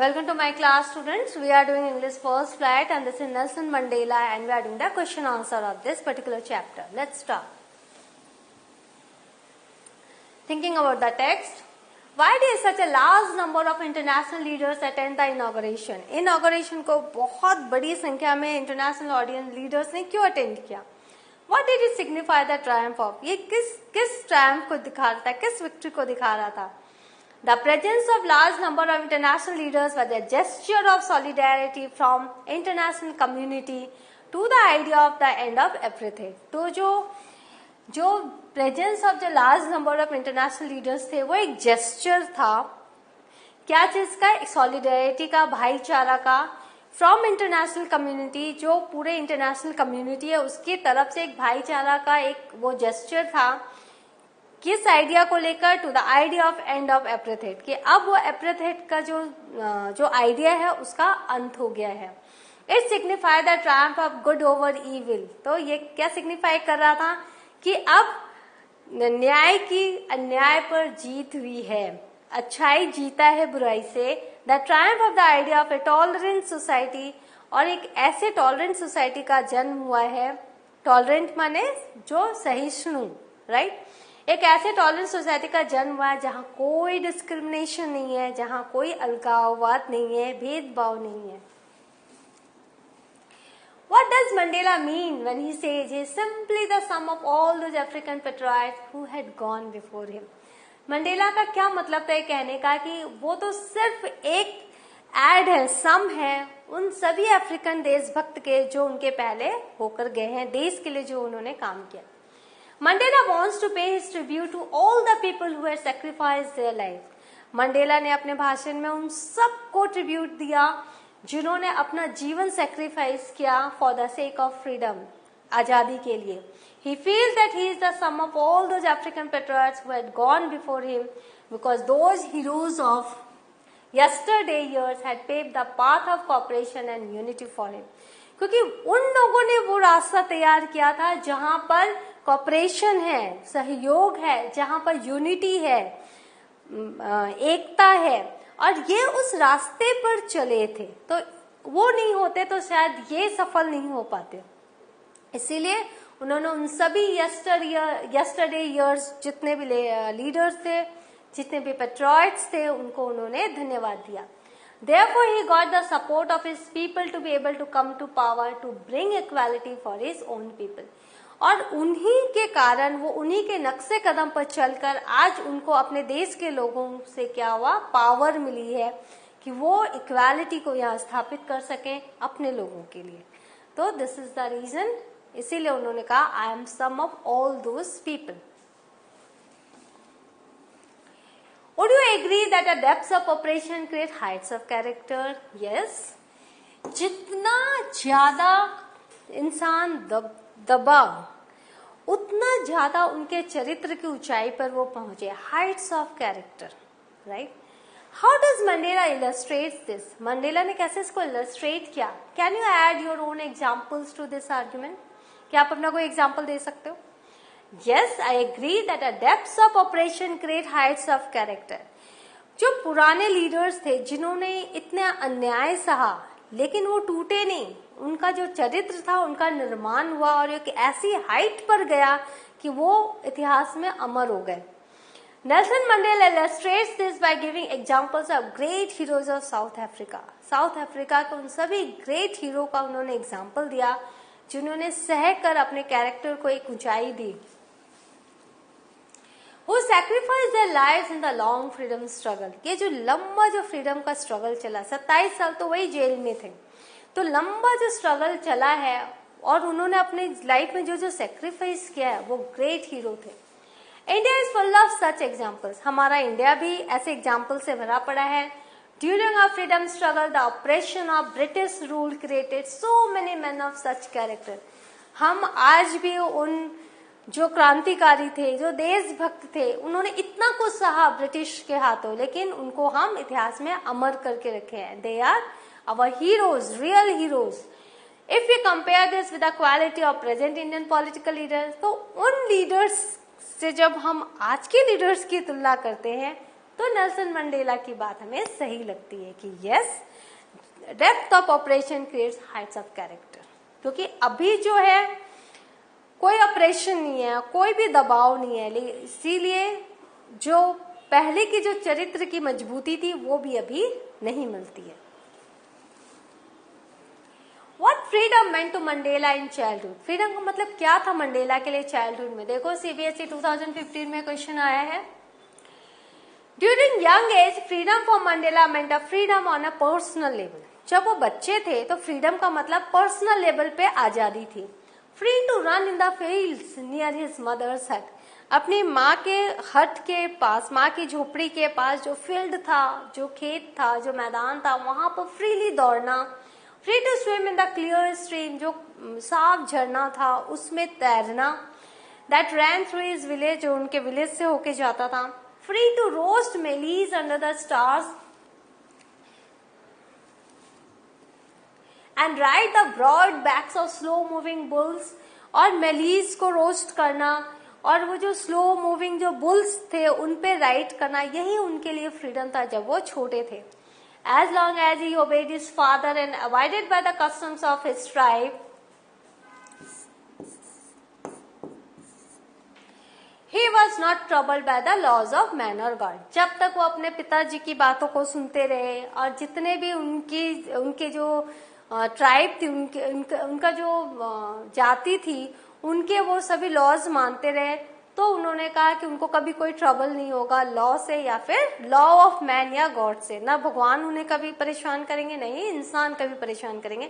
Welcome to my class, students. We are doing English first flight and this is Nelson Mandela and we are doing the question answer of this particular chapter. Let's start. Thinking about the text. Why did such a large number of international leaders attend the inauguration? Inauguration को बहुत बड़ी संख्या में international audience leaders ने क्यों attend किया? What did it signify the triumph of? ये किस triumph को दिखा रहा था? किस victory को दिखा रहा था? The presence of large number of international leaders was a gesture of solidarity from international community to the idea of the end of everything. तो जो presence of the large number of international leaders थे वो एक gesture था क्या चीज का? solidarity का, भाईचारा का from international community, जो पूरे international community है उसकी तरफ से एक भाईचारा का एक वो gesture था किस आइडिया को लेकर? To the idea of end of apartheid, कि अब वो एपरेथेट का जो आइडिया है उसका अंत हो गया है. It signify the Triumph of good over evil. तो ये क्या सिग्निफाई कर रहा था कि अब न्याय की अन्याय पर जीत हुई है, अच्छाई जीता है बुराई से. The Triumph of the idea of A tolerant society, और एक ऐसे टॉलरेंट सोसाइटी का जन्म हुआ है. टॉलरेंट माने जो सहिष्णु, राइट? एक ऐसे टॉलरेंट सोसाइटी का जन्म हुआ है जहां कोई डिस्क्रिमिनेशन नहीं है, जहां कोई अलगाववाद नहीं है, भेदभाव नहीं है. What does Mandela mean when he says he is simply the sum of all those African patriots who had gone before him? Mandela का क्या मतलब था कहने का कि वो तो सिर्फ एक एड है, सम है उन सभी अफ्रीकन देशभक्त के जो उनके पहले होकर गए हैं, देश के लिए जो उन्होंने काम किया. Mandela wants to pay his tribute to all the people who had sacrificed their life. Mandela ने अपने भाषण में उन सबको ट्रिब्यूट दिया जिन्होंने अपना जीवन सेक्रीफाइस किया for the sake of freedom, आजादी के लिए. He feels that he is the sum of all those African patriots who had gone before him because those heroes of yesterday years had paved the path of cooperation and unity for him. क्योंकि उन लोगों ने वो रास्ता तैयार किया था जहां पर कॉपरेशन है, सहयोग है, जहां पर यूनिटी है, एकता है, और ये उस रास्ते पर चले थे. तो वो नहीं होते तो शायद ये सफल नहीं हो पाते. इसीलिए उन्होंने उन सभी यस्टरडे ईयर्स जितने भी लीडर्स थे, जितने भी पेट्रियट्स थे, उनको उन्होंने धन्यवाद दिया. Therefore, he got the support of his people to be able to come to power to bring equality for his own people. और उन्हीं के कारण, वो उन्हीं के नक्शे कदम पर चलकर आज उनको अपने देश के लोगों से क्या हुआ? पावर मिली है कि वो इक्वालिटी को यहाँ स्थापित कर सकें अपने लोगों के लिए. तो दिस इज द रीजन, इसीलिए उन्होंने कहा I am some of all those people. Would you agree that the depths of operation create heights of character? Yes. जितना ज्यादा इंसान दबा उतना ज्यादा उनके चरित्र की ऊंचाई पर वो पहुंचे. Heights of character, right? How does Mandela illustrate this? Mandela ने कैसे इसको इलस्ट्रेट किया? Can you add your own examples to this argument? क्या आप अपना कोई एग्जाम्पल दे सकते हो? Yes, I agree that the depths of operation create heights of character. जो पुराने लीडर्स थे जिन्होंने इतने अन्याय सहा लेकिन वो टूटे नहीं, उनका जो चरित्र था उनका निर्माण हुआ और एक ऐसी हाइट पर गया कि वो इतिहास में अमर हो गए. Nelson Mandela illustrates this by giving examples of great heroes of South Africa. South Africa के उन सभी ग्रेट हीरो का उन्होंने एग्जाम्पल दिया जिन्होंने सहकर अपने कैरेक्टर को एक ऊंचाई दी. Who sacrificed their lives in the long freedom struggle. ये जो लंबा जो फ्रीडम का स्ट्रगल चला, 27 साल तो वही जेल में थे, तो लंबा जो स्ट्रगल चला है और उन्होंने अपने लाइफ में जो सेक्रीफाइस किया है वो ग्रेट हीरो थे. India is full of such examples. हमारा इंडिया भी ऐसे एग्जाम्पल से भरा पड़ा है. During our freedom struggle the oppression of British rule created so many man of such character. हम आज भी उन जो क्रांतिकारी थे, जो देशभक्त थे, उन्होंने इतना कुछ सहा ब्रिटिश के हाथों, लेकिन उनको हम इतिहास में अमर करके रखे हैं. They are our heroes, real heroes. If you compare this with the quality of present Indian political leaders, तो उन लीडर्स से जब हम आज के लीडर्स की तुलना करते हैं तो नेल्सन मंडेला की बात हमें सही लगती है कि yes, depth of operation creates Heights of character. क्योंकि अभी जो है कोई ऑपरेशन नहीं है, कोई भी दबाव नहीं है, इसीलिए जो पहले की जो चरित्र की मजबूती थी वो भी अभी नहीं मिलती है। What freedom meant to Mandela in childhood? Freedom का मतलब क्या था मंडेला के लिए चाइल्डहुड में? देखो सीबीएसई 2015 में क्वेश्चन आया है। During young age, freedom for Mandela meant a freedom on a personal level. जब वो बच्चे थे तो फ्रीडम का मतलब पर्सनल लेवल पे आजादी थी। Free to run in the fields near his mother's hut. अपनी माँ के हट के पास, माँ की झोपड़ी के पास जो फील्ड था, जो खेत था, जो मैदान था, वहां पर फ्रीली दौड़ना। Free to swim in the clear stream, जो साफ झरना था उसमें तैरना। That ran through his village, जो उनके विलेज से होके जाता था। Free to roast mealies under the stars and ride the broad backs of slow moving bulls, और मेलीज को रोस्ट करना और वो जो स्लो मूविंग जो बुल्स थे उन पे राइड करना, यही उनके लिए फ्रीडम था जब वो छोटे थे। As long as he obeyed his father and abided by the customs of his tribe, he was not troubled by the laws of man or God. जब तक वो अपने पिताजी की बातों को सुनते रहे और जितने भी उनके जो ट्राइब थी, उनका जो जाति थी, उनके वो सभी लॉज मानते रहे, तो उन्होंने कहा कि उनको कभी कोई ट्रबल नहीं होगा लॉ से या फिर लॉ ऑफ मैन या गॉड से। ना भगवान उन्हें कभी परेशान करेंगे, नहीं इंसान कभी परेशान करेंगे।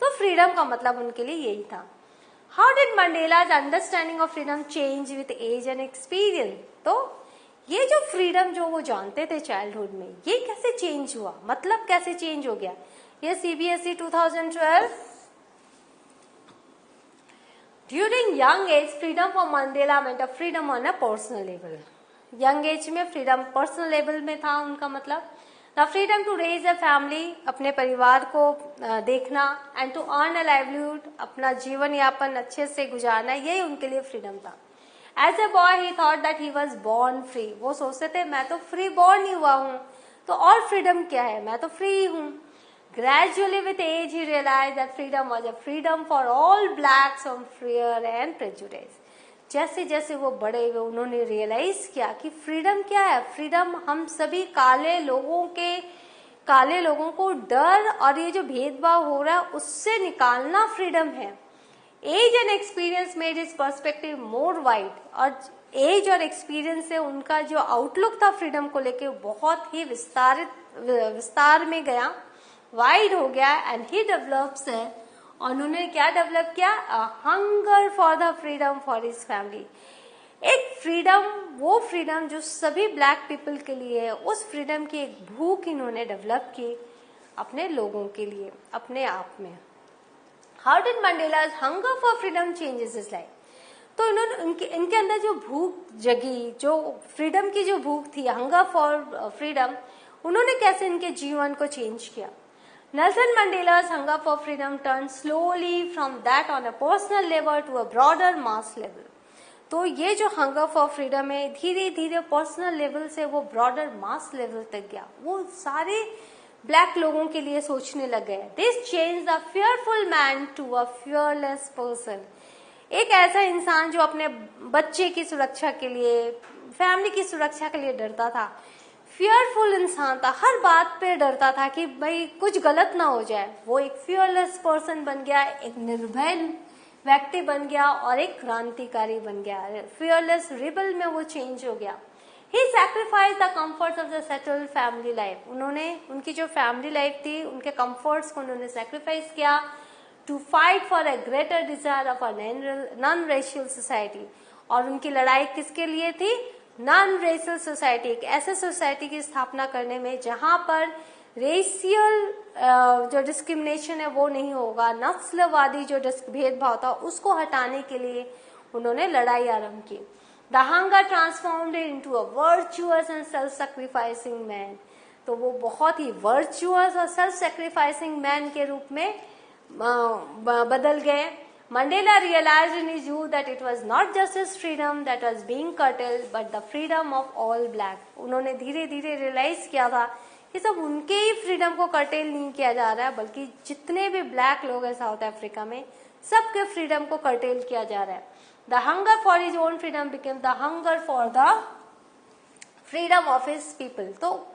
तो फ्रीडम का मतलब उनके लिए यही था। How did Mandela's understanding of freedom change with age and experience? तो ये जो फ्रीडम जो वो जानते थे चाइल्डहुड में, ये कैसे चेंज हुआ, मतलब कैसे चेंज हो गया? ये CBSE 2012 During young age, freedom for Mandela meant a freedom on a personal level. Young age में freedom personal level में था उनका मतलब। The freedom to raise a family, अपने परिवार को देखना, and to earn a livelihood, अपना जीवन यापन अच्छे से गुजारना, यही उनके लिए freedom था। As a boy, he thought that he was born free. वो सोचते थे मैं तो free born ही हुआ हूँ, तो और freedom क्या है, मैं तो free हूँ। Gradually with age he realized that freedom was a freedom for all blacks from fear and prejudice. जैसे जैसे वो बड़े हुए उन्होंने रियलाइज किया कि फ्रीडम क्या है। फ्रीडम हम सभी काले लोगों को डर और ये जो भेदभाव हो रहा है उससे निकालना फ्रीडम है। Age and experience made his perspective more wide, और एज और एक्सपीरियंस से उनका जो आउटलुक था फ्रीडम को लेके बहुत ही विस्तार में गया, वाइड हो गया। एंड ही डेवलप्स है, और उन्होंने क्या डेवलप किया? Hunger for the freedom for his family. एक फ्रीडम, वो फ्रीडम जो सभी ब्लैक पीपल के लिए है, उस फ्रीडम की एक भूख इन्होंने डेवलप की अपने लोगों के लिए, अपने आप में। How did Mandela's hunger for freedom changes his life? तो इन्होंने इनके अंदर जो भूख जगी, जो फ्रीडम की जो भूख थी, हंगर फॉर फ्रीडम, उन्होंने कैसे इनके जीवन को चेंज किया? Nelson Mandela's hunger for freedom turned slowly from that on a personal level to a broader mass level. तो ये जो हंगर फॉर फ्रीडम है धीरे धीरे पर्सनल लेवल से वो ब्रॉडर मास लेवल तक गया, वो सारे ब्लैक लोगों के लिए सोचने लग गए। This change the fearful man to a fearless person. एक ऐसा इंसान जो अपने बच्चे की सुरक्षा के लिए, फैमिली की सुरक्षा के लिए डरता था, फियरफुल इंसान था, हर बात पे डरता था कि भाई कुछ गलत ना हो जाए, वो एक फियरलेस पर्सन बन गया, एक निर्भय व्यक्ति बन गया और एक क्रांतिकारी बन गया। फियरलेस रिबल में वो चेंज हो गया। He sacrifice the comforts of the settled family life. उन्होंने उनकी जो फैमिली लाइफ थी, उनके कंफर्ट्स को उन्होंने सैक्रिफाइस किया to fight for a greater desire of a non racial society. और उनकी लड़ाई किसके लिए थी? नॉन रेशियल सोसाइटी, एक ऐसे सोसाइटी की स्थापना करने में जहां पर रेशियल जो डिस्क्रिमिनेशन है वो नहीं होगा, नस्लवादी जो भेदभाव था उसको हटाने के लिए उन्होंने लड़ाई आरंभ की। The hunger transformed into a virtuous and self sacrificing man. तो वो बहुत ही वर्चुअस और सेल्फ सैक्रिफाइसिंग मैन के रूप में बदल गए। Mandela realized in his youth that it was not just his freedom that was being curtailed, but the freedom of all black. उन्होंने धीरे धीरे रियलाइज किया था कि सब उनके ही फ्रीडम को कर्टेल नहीं किया जा रहा है, बल्कि जितने भी ब्लैक लोग हैं साउथ अफ्रीका में, सबके फ्रीडम को कर्टेल किया जा रहा है. The hunger for his own freedom became the hunger for the freedom of his people. तो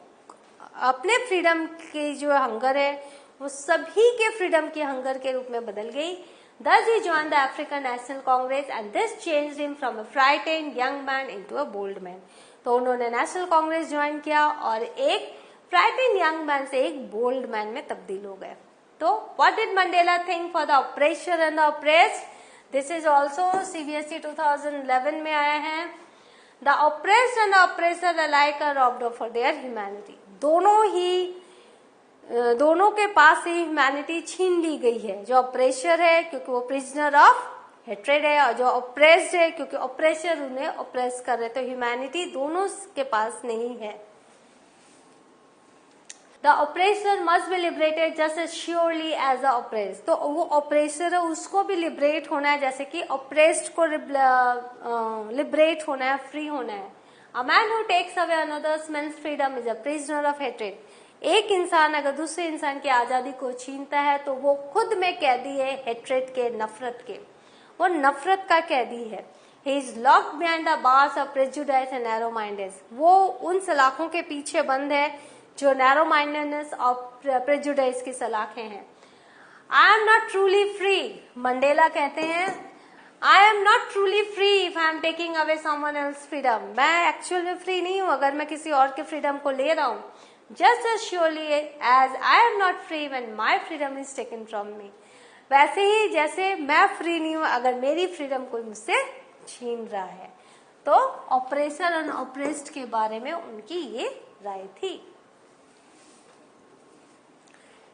अपने फ्रीडम की जो हंगर है वो सभी के फ्रीडम की हंगर के रूप में बदल गई. Thus he joined the African National Congress and this changed him from a frightened young man into a bold man. तो उन्होंने नेशनल कांग्रेस ज्वाइन किया और एक फ्राइटेंड यंग मैन से एक बोल्ड मैन में तब्दील हो गए. तो what did Mandela think for the oppression and the oppressed? This is also CBSE 2011 में आया है. The oppressed and the oppressor alike are robbed for their humanity. दोनों के पास से ह्यूमैनिटी छीन ली गई है. जो ऑपरेशर है क्योंकि वो प्रिजनर ऑफ हेट्रेड है, और जो ऑपरेस्ड है क्योंकि ऑपरेशर उन्हें ऑपरेस कर रहे. तो ह्यूमैनिटी दोनों के पास नहीं है. The oppressor must be liberated just as surely as the oppressed. तो वो ऑपरेसर है उसको भी लिबरेट होना है जैसे कि ऑपरेस्ड को लिबरेट होना है, फ्री होना है. A man who takes away another's man's freedom is a prisoner of hatred. एक इंसान अगर दूसरे इंसान की आजादी को छीनता है तो वो खुद में कैदी है हेट्रेड के, नफरत के. वो नफरत का कैदी है. He is locked behind the bars of prejudice and narrow mindedness. वो उन सलाखों के पीछे बंद है जो नैरो माइंडेडनेस और प्रेजुडाइज की सलाखें हैं. आई am not truly free, Mandela कहते हैं. आई am not truly free if I am taking away someone else freedom. मैं एक्चुअल में फ्री नहीं हूं अगर मैं किसी और के फ्रीडम को ले रहा हूं. Just as surely as I am not free when my freedom is taken from me. वैसे ही जैसे मैं फ्री नहीं हूं अगर मेरी फ्रीडम कोई मुझसे छीन रहा है. तो ऑपरेसर और ऑपरेस्ड के बारे में उनकी ये राय थी.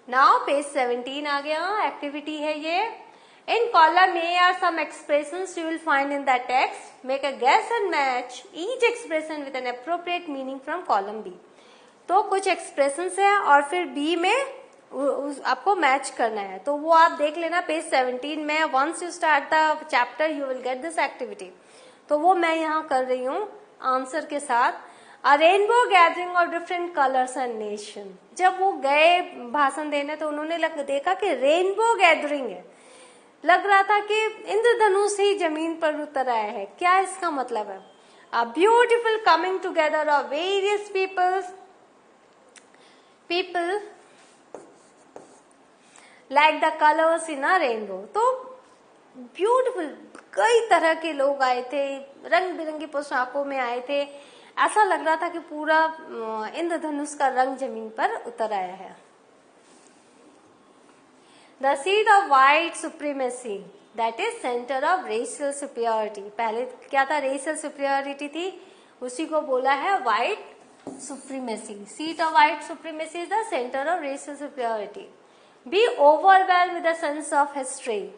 नाउ पेज 17 आ गया. एक्टिविटी है ये. In column A are some expressions you will find in the text. Make a guess and match each expression with an appropriate meaning from column B. तो कुछ एक्सप्रेशंस है और फिर बी में आपको मैच करना है. तो वो आप देख लेना पेज 17 में. Once you start the chapter you will get this activity. तो वो मैं यहाँ कर रही हूँ आंसर के साथ. अ rainbow gathering of different colours and nation. जब वो गए भाषण देने तो उन्होंने देखा कि रेनबो गैदरिंग है. लग रहा था कि इंद्रधनुष ही जमीन पर उतर आया है. क्या इसका मतलब है? A beautiful coming together of various people like the colors in a rainbow. तो ब्यूटिफुल कई तरह के लोग आए थे, रंग बिरंगी पोशाकों में आए थे. ऐसा लग रहा था कि पूरा इंद्रधनुष का रंग जमीन पर उतर आया है. The seat of white supremacy that is centre of racial superiority. पहले क्या था? रेशियल सुपीरियरिटी थी, उसी को बोला है white supremacy. Seat of white supremacy is the center of racial superiority. Be overwhelmed with a sense of history.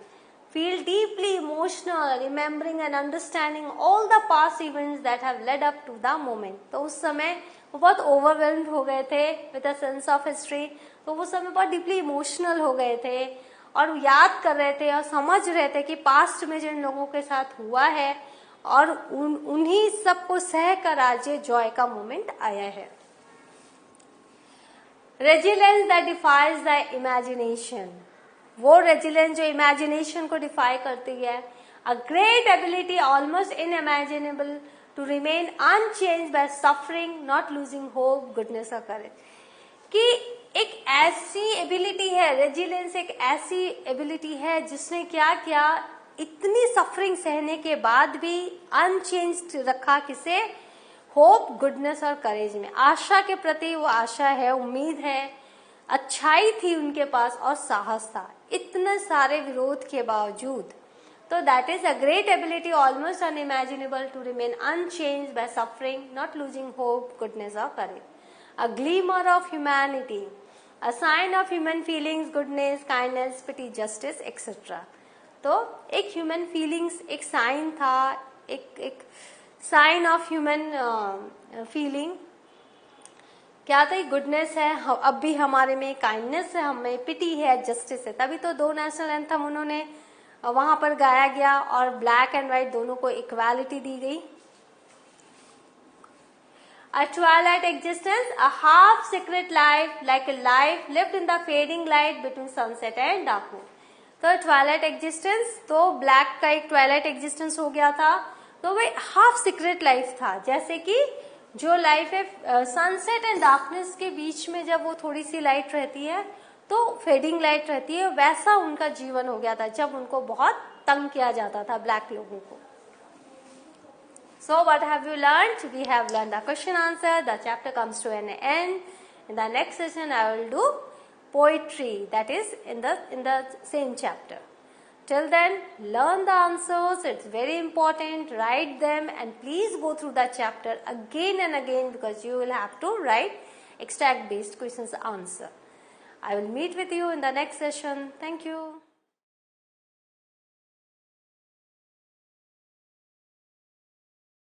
Feel deeply emotional, remembering and understanding all the past events that have led up to the moment. तो उस समय वो बहुत overwhelmed हो गए थे with a sense of history. तो उस समय बहुत deeply emotional हो गए थे और याद कर रहे थे और समझ रहे थे कि पास्ट में जिन लोगों के साथ हुआ है और उन्हीं सबको सह कर आज ये जॉय का मोमेंट आया है. Resilience that defies the imagination. वो रेजिलेंस जो इमेजिनेशन को डिफाई करती है. A great ability almost unimaginable to remain unchanged by suffering, not losing hope, goodness और करेज. कि एक ऐसी एबिलिटी है, रेजिलेंस एक ऐसी एबिलिटी है जिसने क्या किया, इतनी सफरिंग सहने के बाद भी अनचेंज्ड रखा. किसे? होप, गुडनेस और करेज में. आशा के प्रति वो आशा है, उम्मीद है, अच्छाई थी उनके पास और साहस था इतने सारे विरोध के बावजूद. तो that is a great ability almost unimaginable to remain unchanged by suffering, not losing hope, goodness और courage. A glimmer of humanity, a sign of human feelings, goodness, kindness, pity, justice etcetera. तो एक human feelings एक sign था, एक sign of human feeling. क्या था? Goodness है, अब भी हमारे में काइंडनेस है, हमें पिटी है, जस्टिस है. तभी तो 2 नेशनल एंथम उन्होंने वहां पर गाया गया और ब्लैक एंड व्हाइट दोनों को इक्वालिटी दी गई. A twilight existence, a half secret life, like a life lived in the fading light between sunset and dark moon. तो ट्वाइलाइट एग्जिस्टेंस, तो ब्लैक का एक ट्वाइलाइट एग्जिस्टेंस हो गया था. तो वही हाफ सीक्रेट लाइफ था, जैसे कि जो लाइफ है सनसेट एंड डार्कनेस के बीच में जब वो थोड़ी सी लाइट रहती है तो फेडिंग लाइट रहती है, वैसा उनका जीवन हो गया था जब उनको बहुत तंग किया जाता था ब्लैक लोगों को. So what have you learned? We have learned the question answer. The chapter comes to an end. In the next session, I will do poetry. That is in the same chapter. Till then, learn the answers. It's very important. Write them and please go through the chapter again and again because you will have to write extract based questions answer. I will meet with you in the next session. Thank you.